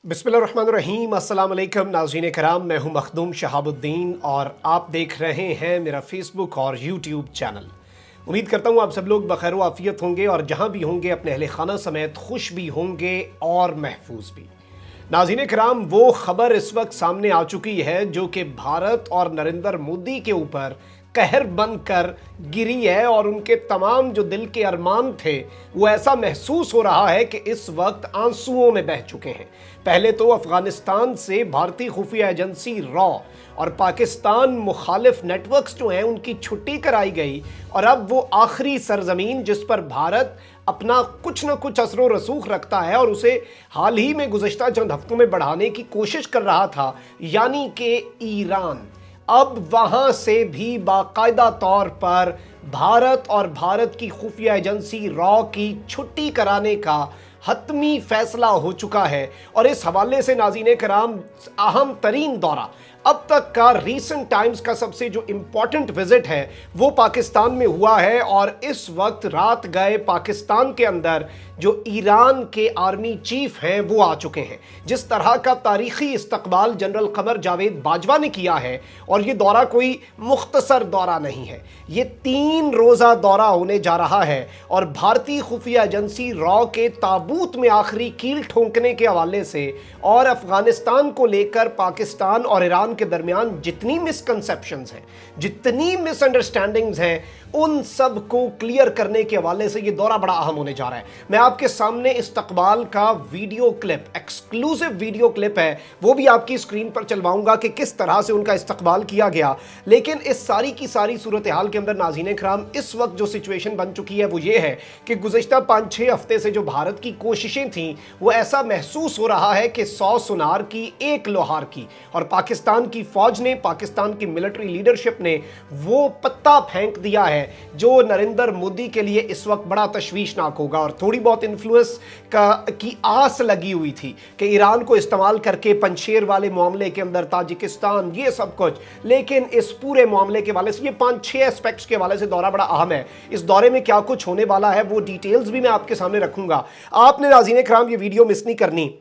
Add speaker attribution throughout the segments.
Speaker 1: बिस्मिल्लाहिर्रहमानिर्रहीम। अस्सलाम वालेकुम नाज़रीन कराम, मैं हूं मखदूम शहाबुद्दीन और आप देख रहे हैं मेरा फेसबुक और यूट्यूब चैनल। उम्मीद करता हूं आप सब लोग बखैर व आफियत होंगे और जहां भी होंगे अपने अहले खाना समेत खुश भी होंगे और महफूज भी। नाज़रीन कराम, वो खबर इस वक्त सामने आ चुकी है जो कि भारत और नरेंद्र मोदी के ऊपर कहर बनकर गिरी है और उनके तमाम जो दिल के अरमान थे वो ऐसा महसूस हो रहा है कि इस वक्त आंसुओं में बह चुके हैं। पहले तो अफगानिस्तान से भारतीय खुफिया एजेंसी रॉ और पाकिस्तान मुखालिफ नेटवर्क्स जो हैं उनकी छुट्टी कराई गई और अब वो आखिरी सरजमीन जिस पर भारत अपना कुछ न कुछ असर व रसूख रखता है और उसे हाल ही में गुज़श्ता चंद हफ्तों में बढ़ाने की कोशिश कर रहा था, यानी कि ईरान, अब वहां से भी बाकायदा तौर पर भारत और भारत की खुफिया एजेंसी रॉ की छुट्टी कराने का हतमी फैसला हो चुका है। और इस हवाले से नाज़रीन कराम, अहम तरीन दौरा अब तक का रीसेंट टाइम्स का सबसे जो इंपॉर्टेंट विजिट है वो पाकिस्तान में हुआ है और इस वक्त रात गए पाकिस्तान के अंदर जो ईरान के आर्मी चीफ हैं वो आ चुके हैं। जिस तरह का तारीखी इस्तकबाल जनरल कमर जावेद बाजवा ने किया है, और ये दौरा कोई मुख्तसर दौरा नहीं है, ये 3 रोज़ा दौरा होने जा रहा है और भारतीय खुफिया एजेंसी रॉ के ताबूत में आखिरी कील ठोंकने के हवाले से और अफगानिस्तान को लेकर पाकिस्तान और ईरान के दरमियान जितनी मिसकंसेप्शंस हैं, जितनी मिसअंडरस्टैंडिंग्स हैं, उन सब को क्लियर करने के हवाले से ये दौरा बड़ा अहम होने जा रहा है। मैं आपके सामने इस्तकबाल का video clip, exclusive video clip है, वो भी आपकी स्क्रीन पर चलवाऊंगा कि किस तरह से उनका इस्तकबाल किया गया। लेकिन इस सारी की सारी सूरत हाल के अंदर नाज़रीन कराम, इस वक्त जो सिचुएशन बन चुकी है वो ये है कि गुज़श्ता 5-6 हफ्ते से जो भारत की कोशिशें थीं वो ऐसा महसूस हो रहा है कि 100 सुनार की 1 लोहार की, और पाकिस्तान की फौज ने, पाकिस्तान की मिलिट्री लीडरशिप ने वो पत्ता फेंक दिया है जो नरेंद्र मोदी के लिए इस वक्त बड़ा तशवीशनाक होगा। और थोड़ी बहुत इन्फ्लुएंस की आस लगी हुई थी कि ईरान को इस्तेमाल करके पंशेर वाले मामले के अंदर ताजिकिस्तान, ये सब कुछ, लेकिन इस पूरे मामले के वाले से, ये 5-6 एस्पेक्ट्स के वाले से दौरा बड़ा अहम है। इस दौरे में क्या कुछ होने वाला है वो डिटेल्स भी मैं आपके सामने रखूंगा। आपने नाज़रीन कराम ये वीडियो मिस नहीं करनी।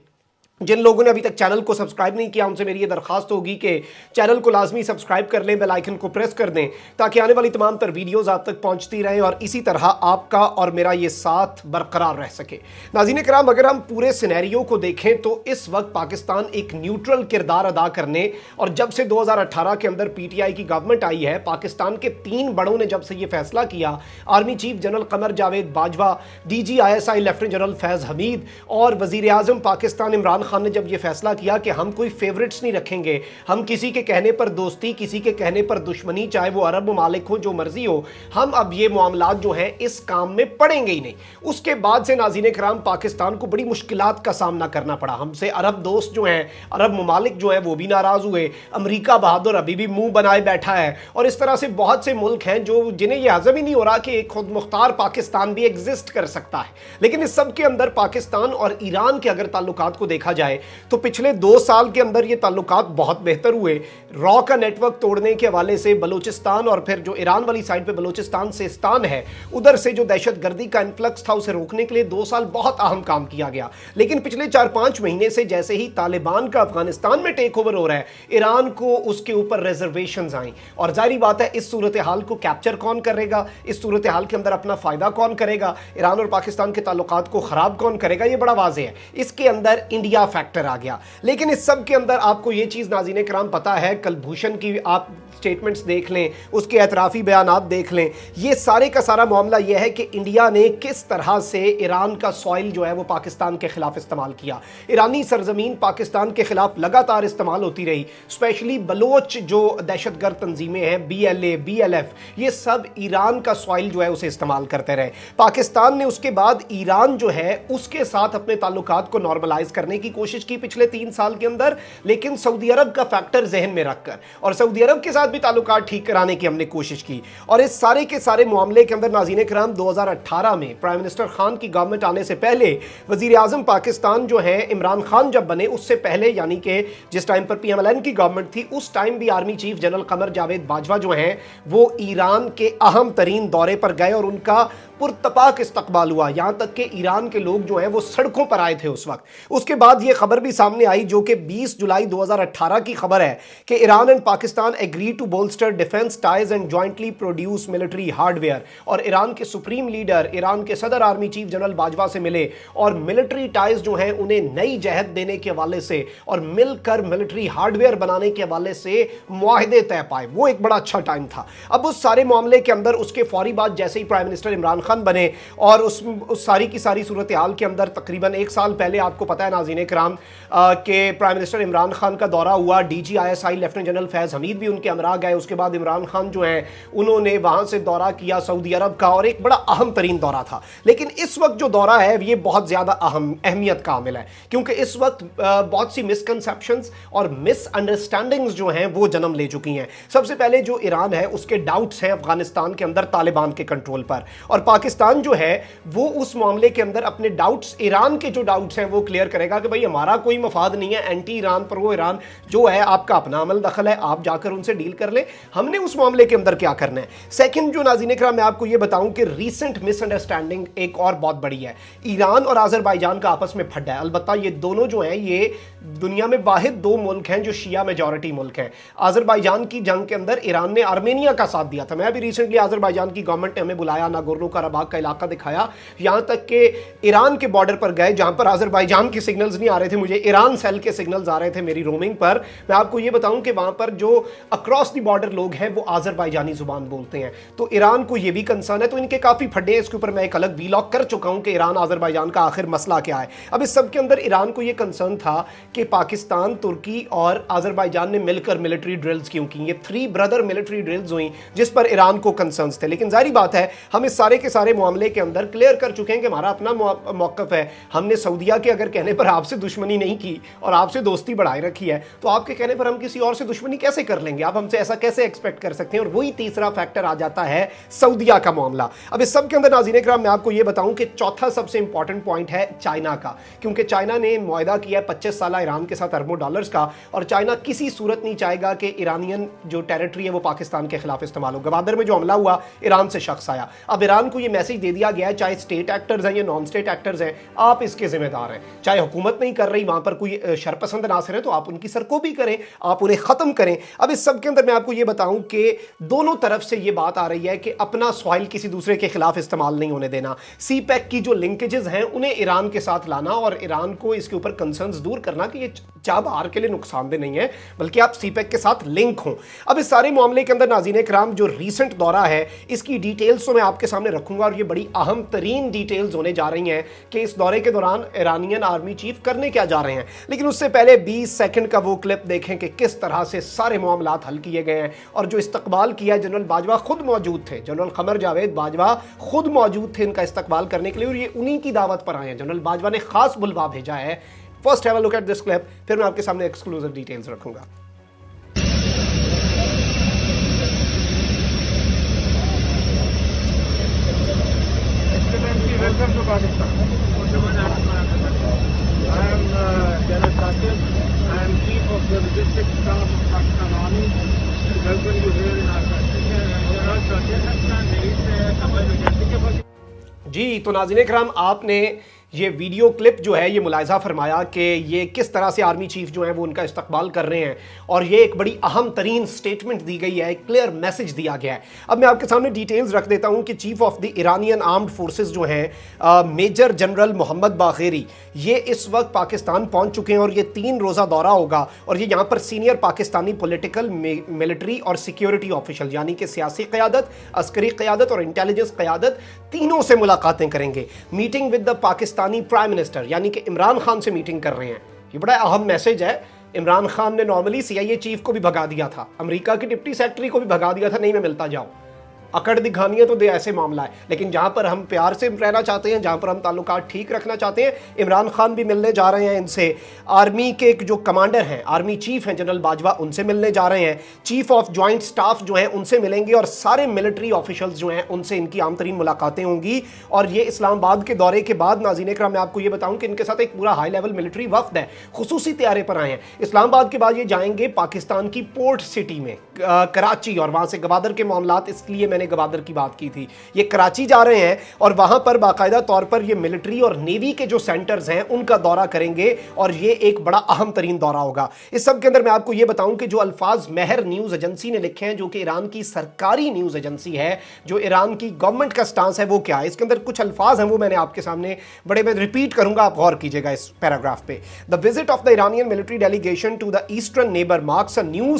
Speaker 1: जिन लोगों ने अभी तक चैनल को सब्सक्राइब नहीं किया उनसे मेरी ये दरखास्त होगी कि चैनल को लाजमी सब्सक्राइब कर लें, बेल आइकन को प्रेस कर दें ताकि आने वाली तमाम तर वीडियोस आप तक पहुंचती रहें और इसी तरह आपका और मेरा ये साथ बरकरार रह सके। नाज़रीन कराम, अगर हम पूरे सिनेरियो को देखें तो इस वक्त पाकिस्तान एक न्यूट्रल किरदार अदा करने, और जब से 2018 के अंदर पीटीआई की गवर्नमेंट आई है, पाकिस्तान के 3 बड़ों ने जब से ये फैसला किया, army chief general Qamar Javed Bajwa, DG ISI lieutenant general Faiz Hamid और वज़ीर आज़म पाकिस्तान इमरान खान ने जब ये फैसला किया कि हम कोई फेवरेट्स नहीं रखेंगे, हम किसी के कहने पर दोस्ती, किसी के कहने पर दुश्मनी, चाहे वो अरब ममालिक हो, जो मर्जी हो, हम अब ये मामलात जो हैं इस काम में पड़ेंगे ही नहीं। उसके बाद से नाज़रीन कराम, पाकिस्तान को बड़ी मुश्किलात का सामना करना पड़ा। हमसे अरब दोस्त जो हैं, अरब ममालिक जो हैं वो भी नाराज हुए, अमेरिका बहादुर अभी भी मुंह बनाए बैठा है, और इस तरह से बहुत से मुल्क हैं जो जिन्हें यह हजम ही नहीं हो रहा कि एक खुद मुख्तार पाकिस्तान भी एग्जिस्ट कर सकता है। लेकिन इस सब के अंदर पाकिस्तान और ईरान के अगर ताल्लुकात को देखा जाए तो पिछले 2 साल के अंदर ये ताल्लुकात बहुत बेहतर हुए। रॉ का नेटवर्क तोड़ने के हवाले से बलूचिस्तान और फिर जो ईरान वाली साइड पे बलूचिस्तान सिस्तान है, उधर से जो दहशतगर्दी का इन्फ्लक्स था उसे रोकने के लिए 2 साल बहुत अहम काम किया गया। लेकिन पिछले 4-5 महीने से जैसे ही तालिबान का अफगानिस्तान में टेक ओवर हो रहा है, ईरान को उसके ऊपर रिजर्वेशंस आई, और जाहिर बात है इस सूरत हाल को कैप्चर कौन करेगा, इस सूरत हाल के अंदर अपना फायदा कौन करेगा, ईरान और पाकिस्तान के ताल्लुकात को खराब कौन करेगा, ये बड़ा वाज़ेह है। इसके अंदर इंडिया फैक्टर आ गया। लेकिन इस सब के अंदर आपको ये चीज़ नाज़रीन कराम पता है, कलभूषण की आप स्टेटमेंट्स देख लें, उसके एतराफ़ी बयानात देख लें, ये सारे का सारा मामला यह है कि इंडिया ने किस तरह से ईरान का सॉइल जो है वो पाकिस्तान के खिलाफ इस्तेमाल किया। ईरानी सरजमीन पाकिस्तान के खिलाफ लगातार इस्तेमाल होती रही, स्पेशली बलोच जो दहशतगर्द तंजीमें हैं, BLA BLF, ये सब ईरान का सॉइल जो है उसे इस्तेमाल करते रहे। पाकिस्तान ने उसके बाद ईरान जो है उसके साथ अपने ताल्लुकात को नॉर्मलाइज करने की कोशिश की पिछले 3 साल के अंदर, लेकिन सऊदी अरब का फैक्टर जहन में रखकर और सऊदी अरब के साथ भी ताल्लुकात ठीक कराने की हमने कोशिश की। और इस सारे के सारे मामले के अंदर नाज़रीन कराम, 2018 में प्राइम मिनिस्टर खान की गवर्नमेंट आने से पहले वजीर आजम पाकिस्तान जो है इमरान खान जब बने, उससे पहले यानी कि जिस टाइम पर PMLN की गवर्नमेंट थी, उस टाइम भी army chief general Qamar Javed Bajwa जो हैं वो ईरान के अहम तरीन दौरे पर गए और उनका पुरतपाक इस्तकबाल हुआ, यहाँ तक कि ईरान के लोग जो हैं वो सड़कों पर आए थे उस वक्त। उसके बाद ये खबर भी सामने आई जो कि 20 जुलाई 2018 की खबर है कि Iran and Pakistan agree to bolster defence ties and jointly produce military hardware. और ईरान के सुप्रीम लीडर, ईरान के सदर आर्मी चीफ जनरल बाजवा से मिले और मिलिट्री टाइज जो हैं उन्हें नई जहद देने के हवाले से और मिलकर मिलिट्री हार्डवेयर बनाने के हवाले से मुआहदे तय पाए। वो एक बड़ा अच्छा टाइम था। अब उस सारे मामले के अंदर उसके फौरी बाद जैसे ही प्राइम मिनिस्टर इमरान खान बने और उस सारी की सारी सूरत हाल के अंदर तकरीबन एक साल पहले आपको पता है नाज़रीन कराम कि प्राइम मिनिस्टर इमरान खान का दौरा हुआ, DGISI lieutenant general Faiz Hamid भी उनके हमरा गए। उसके बाद इमरान खान जो है उन्होंने वहां से दौरा किया सऊदी अरब का और एक बड़ा अहम तरीन दौरा था। लेकिन इस वक्त जो दौरा है ये बहुत ज़्यादा अहमियत का हामिल है क्योंकि इस वक्त बहुत सी मिसकंसेप्शंस और मिसअंडरस्टैंडिंग्स जो हैं वो जन्म ले चुकी हैं। सबसे पहले जो ईरान है उसके डाउट्स हैं अफगानिस्तान के अंदर तालिबान के कंट्रोल पर, और पाकिस्तान जो है वो उस मामले के अंदर अपने डाउट्स, ईरान के जो डाउट्स हैं वो क्लियर करेगा कि भाई हमारा कोई मफाद नहीं है, एंटी ईरान प्रो ईरान जो है आपका अपना अमल दखल है, आप जाकर उनसे डील कर ले, हमने उस मामले के अंदर क्या करना है। सेकंड जो नाज़रीन इकराम मैं आपको ये बताऊं कि रीसेंट मिसअंडरस्टैंडिंग एक और बहुत बड़ी है, ईरान और आज़रबाईजान का आपस में फड्डा है। अलबत्ता ये दोनों जो हैं ये दुनिया में वाहिद दो मुल्क हैं जो शिया मेजॉरिटी मुल्क हैं। आज़रबाईजान की जंग के अंदर ईरान ने आर्मेनिया का साथ दिया था। मैं भी रिसेंटली आज़रबाईजान की गवर्नमेंट ने हमें बुलाया, नागोर्नो कराबाख का इलाका दिखाया, यहाँ तक कि ईरान के बॉर्डर पर गए जहाँ पर आज़रबाईजान के सिग्नल्स नहीं आ रहे थे, मुझे ईरान सेल के सिग्नल्स आ रहे थे मेरी रोमिंग पर। मैं आपको ये बताऊं कि वहाँ पर जो अक्रॉस द बॉर्डर लोग हैं वो आज़रबाईजानी जुबान बोलते हैं, तो ईरान को ये भी कंसर्न है। तो इनके काफ़ी फड्डे हैं, इसके ऊपर मैं एक अलग वीलॉग कर चुका हूँ कि ईरान आज़रबाईजान का आखिर मसला क्या है। अब इस सब के अंदर ईरान को ये कंसर्न था कि पाकिस्तान, तुर्की और आज़रबाईजान ने मिलकर मिलिट्री ड्रिल्स क्यों की, ये 3 ब्रदर मिलिट्री ड्रिल्स हुई जिस पर ईरान को कंसर्न्स थे। लेकिन जारी बात है हम इस सारे के सारे मामले के अंदर क्लियर कर चुके हैं कि हमारा अपना मौक़िफ़ है। हमने सऊदिया के अगर कहने पर आपसे दुश्मनी नहीं की और आपसे दोस्ती बढ़ाई रखी है, तो आपके कहने पर हम किसी और से दुश्मनी कैसे कर लेंगे? आप हमसे ऐसा कैसे एक्सपेक्ट कर सकते हैं? और वही तीसरा फैक्टर आ जाता है सऊदिया का मामला। अब इस सब के अंदर नाज़रीन इकराम मैं आपको ये बताऊं कि चौथा सबसे इंपॉर्टेंट पॉइंट है चाइना का, क्योंकि चाइना ने मुआहदा किया है 25 साल ईरान के साथ अरबों डॉलर्स का, और चाइना किसी सूरत नहीं चाहेगा कि ईरानियन जो टेरिटरी है वो पाकिस्तान के खिलाफ इस्तेमाल हो। गवादर में जो हमला हुआ ईरान से शख्स आया, अब ईरान को ये मैसेज दे दिया गया है चाहे स्टेट एक्टर्स हैं या नॉन स्टेट एक्टर्स हैं, आप इसके जिम्मेदार हैं। चाहे हुकूमत नहीं कर रही, वहां पर कोई शरपसंद नासिर है तो आप उनकी सरकोबी करें, आप उन्हें खत्म करें। अब इस सब के अंदर मैं आपको ये बताऊं कि दोनों तरफ से ये बात आ रही है कि अपना सॉइल किसी दूसरे के खिलाफ इस्तेमाल नहीं होने देना। CPEC की जो लिंकेजेस हैं उन्हें ईरान के साथ लाना और ईरान को इसके ऊपर कंसर्न्स दूर करना कि ये चाबहार के लिए नुकसानदेह नहीं है, बल्कि आप CPEC के साथ लिंक हों। अब इस सारे मामले के अंदर नाज़रीन इकराम जो रीसेंट दौरा है इसकी डिटेल्स तो मैं आपके सामने रखूंगा, और ये बड़ी अहम तरीन डिटेल्स होने जा रही हैं कि इस दौरे के दौरान ईरानियन आर्मी चीफ करने क्या जा रहे हैं। लेकिन उससे पहले 20 सेकंड का वो क्लिप देखें कि किस तरह से सारे मामलात हल किए गए हैं, और जो इस्तकबाल किया जनरल बाजवा खुद मौजूद थे, जनरल कमर जावेद बाजवा खुद मौजूद थे इनका इस्तकबाल करने के लिए, और ये उन्हीं की दावत पर आए हैं। जनरल बाजवा ने खास बुलवा भेजा है। First have a look at this clip, फिर मैं आपके सामने एक्सक्लूसिव डिटेल्स रखूंगा।
Speaker 2: Welcome to Pakistan. I am General Saqib. I am Chief of the Logistics Staff of Pakistan Army. Welcome you here in our country. General Saqib
Speaker 1: जी, तो नाज़रीन इकराम आपने ये video clip जो है ये मुलाहिज़ा फरमाया कि ये किस तरह से आर्मी चीफ जो है वो उनका इस्तकबाल कर रहे हैं, और ये एक बड़ी अहम तरीन स्टेटमेंट दी गई है, एक क्लियर मैसेज दिया गया है। अब मैं आपके सामने डिटेल्स रख देता हूँ कि chief of the Iranian armed forces जो हैं मेजर जनरल मोहम्मद बागेरी, ये इस वक्त पाकिस्तान पहुँच चुके हैं और ये 3 रोज़ा दौरा होगा, और ये यहाँ पर सीनियर पाकिस्तानी पॉलिटिकल, मिलिट्री और सिक्योरिटी ऑफिशियल यानी कि सियासी क़यादत, अस्करी क़यादत और इंटेलिजेंस क़यादत तीनों से मुलाकातें करेंगे। Meeting with the Pakistani prime minister यानी कि इमरान खान से मीटिंग कर रहे हैं। ये बड़ा अहम मैसेज है। इमरान खान ने नॉर्मली CIA चीफ को भी भगा दिया था, अमेरिका के डिप्टी सेक्रेटरी को भी भगा दिया था, नहीं मैं मिलता जाऊं। अकड़ दिखानी है तो दे, ऐसे मामला है। लेकिन जहां पर हम प्यार से रहना चाहते हैं, जहां पर हम ताल्लुकात ठीक रखना चाहते हैं, इमरान खान भी मिलने जा रहे हैं इनसे। आर्मी के जो कमांडर हैं, आर्मी चीफ हैं जनरल बाजवा, उनसे मिलने जा रहे हैं। चीफ ऑफ जॉइंट स्टाफ जो हैं उनसे मिलेंगे, और सारे मिलिट्री ऑफिशियल्स जो हैं उनसे इनकी आम तरीन मुलाकातें होंगी। और ये इस्लामाबाद के दौरे के बाद नाज़रीन इकराम मैं आपको ये बताऊं कि इनके साथ एक पूरा हाई लेवल मिलिट्री वफ्द है, खुसूसी तैयारे पर आए हैं। इस्लामाबाद के बाद ये जाएंगे पाकिस्तान की पोर्ट सिटी में कराची, और वहां से गवादर के मामलात इसलिए मैं میں نے گوادر کی بات کی تھی, یہ کراچی جا رہے ہیں اور وہاں پر باقاعدہ طور پر یہ ملٹری اور نیوی کے جو سینٹرز ہیں ان کا دورہ کریں گے, اور یہ ایک بڑا اہم ترین دورہ ہوگا. اس سب کے اندر میں آپ کو یہ بتاؤں کہ جو الفاظ مہر نیوز ایجنسی نے لکھے ہیں, جو کہ ایران کی سرکاری نیوز ایجنسی ہے, جو ایران کی گورنمنٹ کا سٹانس ہے, وہ کیا ہے. اس کے اندر کچھ الفاظ ہیں وہ میں نے آپ کے سامنے میں ریپیٹ کروں گا, آپ غور کیجئے گا اس پیراگراف پہ. The visit of the Iranian military delegation to the eastern neighbor marks a new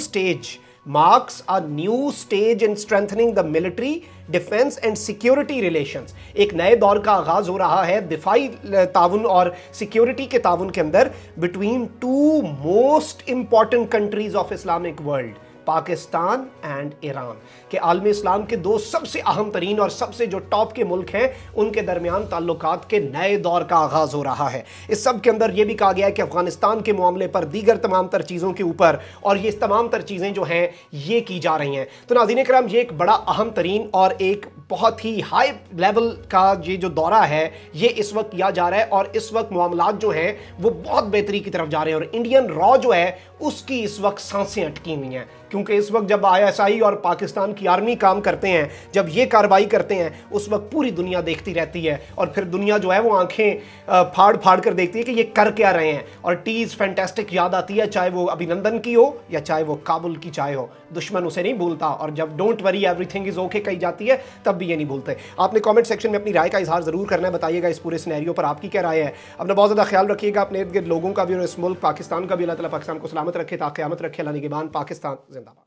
Speaker 1: stage in strengthening the military, defense and security relations. ایک نئے دور کا آغاز ہو رہا ہے دفاعی تعاون اور سیکیورٹی کے تعاون کے اندر between two most important countries of Islamic world, Pakistan and Iran, کہ عالم اسلام کے دو سب سے اہم ترین اور سب سے جو ٹاپ کے ملک ہیں ان کے درمیان تعلقات کے نئے دور کا آغاز ہو رہا ہے. اس سب کے اندر یہ بھی کہا گیا ہے کہ افغانستان کے معاملے پر دیگر تمام تر چیزوں کے اوپر, اور یہ تمام تر چیزیں جو ہیں یہ کی جا رہی ہیں. تو ناظرین کرام, یہ ایک بڑا اہم ترین اور ایک بہت ہی ہائی لیول کا یہ جو دورہ ہے یہ اس وقت کیا جا رہا ہے, اور اس وقت معاملات جو ہیں وہ بہت بہتری کی طرف جا رہے ہیں, اور انڈین را جو ہے اس کی اس وقت سانسیں اٹکی ہوئی ہیں, کیونکہ اس وقت جب ISI اور پاکستان کی آرمی کام کرتے ہیں, جب یہ کارروائی کرتے ہیں, اس وقت پوری دنیا دیکھتی رہتی ہے, اور پھر دنیا جو ہے وہ آنکھیں پھاڑ پھاڑ کر دیکھتی ہے کہ یہ کر کیا رہے ہیں, اور ٹیز فینٹاسٹک یاد آتی ہے, چاہے وہ ابھینندن کی ہو یا چاہے وہ کابل کی چائے ہو, دشمن اسے نہیں بھولتا, اور جب don't worry every thing is okay کہی جاتی ہے تب بھی یہ نہیں بھولتے. آپ نے کامنٹ سیکشن میں اپنی رائے کا اظہار ضرور کرنا ہے, بتائیے گا اس پورے سینیریو پر آپ کی کیا رائے ہے. اپنا بہت زیادہ خیال رکھیے گا, اپنے ارد گرد لوگوں کا بھی اور اس ملک پاکستان کا بھی. اللہ تعالیٰ پاکستان کو سلامت رکھے تا قیامت رکھے. اللہ نگہبان. پاکستان زندہ باد.